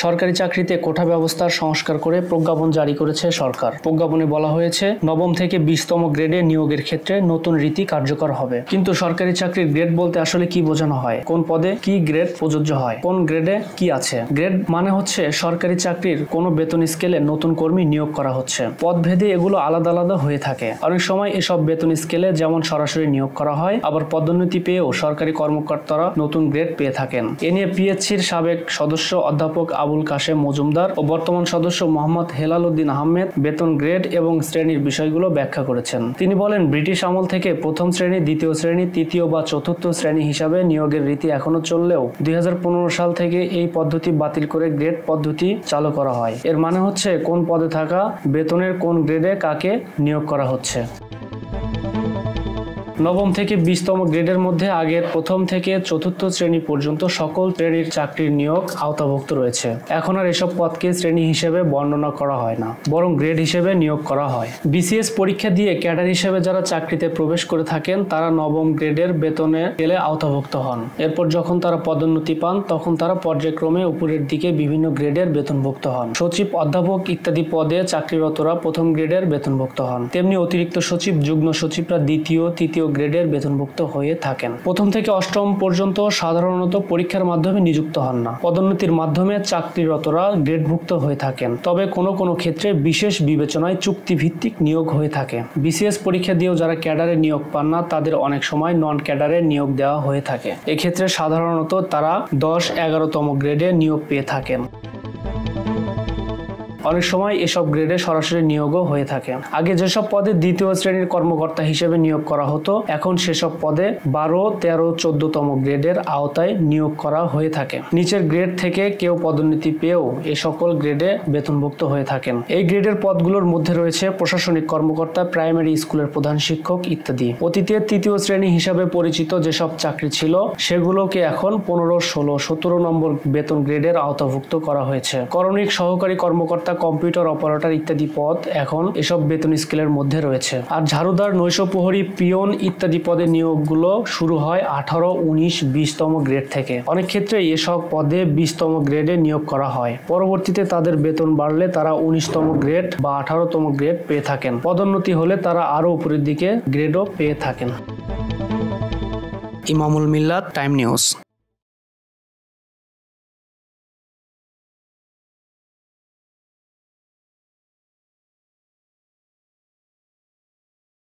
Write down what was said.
সরকারি চাকরিতে কোটা ব্যবস্থার সংস্কার করে প্রজ্ঞাপন জারি করেছে সরকার। প্রজ্ঞাপনে বলা হয়েছে নবম থেকে 20তম গ্রেডে নিয়োগের ক্ষেত্রে নতুন রীতি কার্যকর হবে। কিন্তু সরকারি চাকরির গ্রেড বলতে আসলে কি বোঝানো হয়, কোন পদে কি গ্রেড প্রযোজ্য হয়, কোন গ্রেডে কি আছে। গ্রেড মানে হচ্ছে সরকারি চাকরির কোন বেতন স্কেলে নতুন কর্মী নিয়োগ করা হচ্ছে। পদভেদে এগুলো আলাদা আলাদা হয়ে থাকে। অনেক সময় এসব বেতন স্কেলে যেমন সরাসরি নিয়োগ করা হয়, আবার পদোন্নতি পেয়েও সরকারি কর্মকর্তারা নতুন গ্রেড পেয়ে থাকেন। এ নিয়ে পিএইচসির সাবেক সদস্য অধ্যাপক আবুল কাশেম মজুমদার ও বর্তমান সদস্য মোহাম্মদ হেলাল উদ্দিন আহমেদ বেতন গ্রেড এবং শ্রেণীর বিষয়গুলো ব্যাখ্যা করেছেন। তিনি বলেন, ব্রিটিশ আমল থেকে প্রথম শ্রেণী, দ্বিতীয় শ্রেণী, তৃতীয় বা চতুর্থ শ্রেণী হিসাবে নিয়োগের রীতি এখনো চললেও 2015 সাল থেকে এই পদ্ধতি বাতিল করে গ্রেড পদ্ধতি চালু করা হয়। এর মানে হচ্ছে কোন পদে থাকা বেতনের কোন গ্রেডে কাকে নিয়োগ করা হচ্ছে। নবম থেকে 20তম গ্রেডের মধ্যে আগের প্রথম থেকে চতুর্থ শ্রেণী পর্যন্ত সকল শ্রেণীর চাকরির নিয়োগ আওতাভুক্ত রয়েছে। এখন আর এসব পদকে শ্রেণী হিসেবে বর্ণনা করা হয় না, বরং গ্রেড হিসেবে নিয়োগ করা হয়। বিসিএস পরীক্ষা দিয়ে ক্যাডার হিসেবে যারা চাকরিতে প্রবেশ করে থাকেন তারা নবম গ্রেডের বেতনে গেলে আওতাভুক্ত হন। এরপর যখন তারা পদোন্নতি পান তখন তারা পর্যায়ক্রমে উপরের দিকে বিভিন্ন গ্রেডের বেতনভুক্ত হন। সচিব, অধ্যাপক ইত্যাদি পদে চাকরিরতরা প্রথম গ্রেডের বেতনভুক্ত হন। তেমনি অতিরিক্ত সচিব, যুগ্ম সচিবরা দ্বিতীয়, তৃতীয় গ্রেডের বেতনভুক্ত হয়ে থাকেন। প্রথম থেকে অষ্টম পর্যন্ত সাধারণত পরীক্ষার মাধ্যমে নিযুক্ত হন না, পদোন্নতির মাধ্যমে চাকরিরতরা গ্রেডভুক্ত হয়ে থাকেন। তবে কোনো কোনো ক্ষেত্রে বিশেষ বিবেচনায় চুক্তিভিত্তিক নিয়োগ হয়ে থাকে। বিসিএস পরীক্ষা দিয়েও যারা ক্যাডারে নিয়োগ পান না তাদের অনেক সময় নন ক্যাডারে নিয়োগ দেওয়া হয়ে থাকে। এক্ষেত্রে সাধারণত তারা 10-11তম গ্রেডে নিয়োগ পেয়ে থাকেন। অনেক সময় এসব গ্রেডে সরাসরি নিয়োগও হয়ে থাকে। আগে যেসব পদে দ্বিতীয় শ্রেণীর কর্মকর্তা হিসেবে নিয়োগ করা হতো, এখন সেসব পদে 12, 13, 14তম গ্রেডের আওতায় নিয়োগ করা হয়ে থাকে। নিচের গ্রেড থেকে কেউ পদোন্নতি পেয়েও এ সকল গ্রেডে বেতনভুক্ত হয়ে থাকেন। এই গ্রেডের পদগুলোর মধ্যে রয়েছে প্রশাসনিক কর্মকর্তা, প্রাইমারি স্কুলের প্রধান শিক্ষক ইত্যাদি। অতীতে তৃতীয় শ্রেণী হিসাবে পরিচিত যেসব চাকরি ছিল সেগুলোকে এখন 15, 16, 17 নম্বর বেতন গ্রেডের আওতাভুক্ত করা হয়েছে। করণিক সহকারী কর্মকর্তা, কম্পিউটার অপারেটর ইত্যাদি পদ এখন এসব বেতন স্কেলের মধ্যে রয়েছে। আর ঝাড়ুদার, নৈশ প্রহরী, পিয়ন ইত্যাদি পদে নিয়োগগুলো শুরু হয় 18, 19, 20তম গ্রেড থেকে। অনেক ক্ষেত্রে এসব পদে 20তম গ্রেডে নিয়োগ করা হয়। পরবর্তীতে তাদের বেতন বাড়লে তারা 19তম গ্রেড বা 18তম গ্রেড পেয়ে থাকেন। পদোন্নতি হলে তারা আরো উপরের দিকে গ্রেডও পেয়ে থাকেন। ইমামুল মিল্লাত, টাইম নিউজ।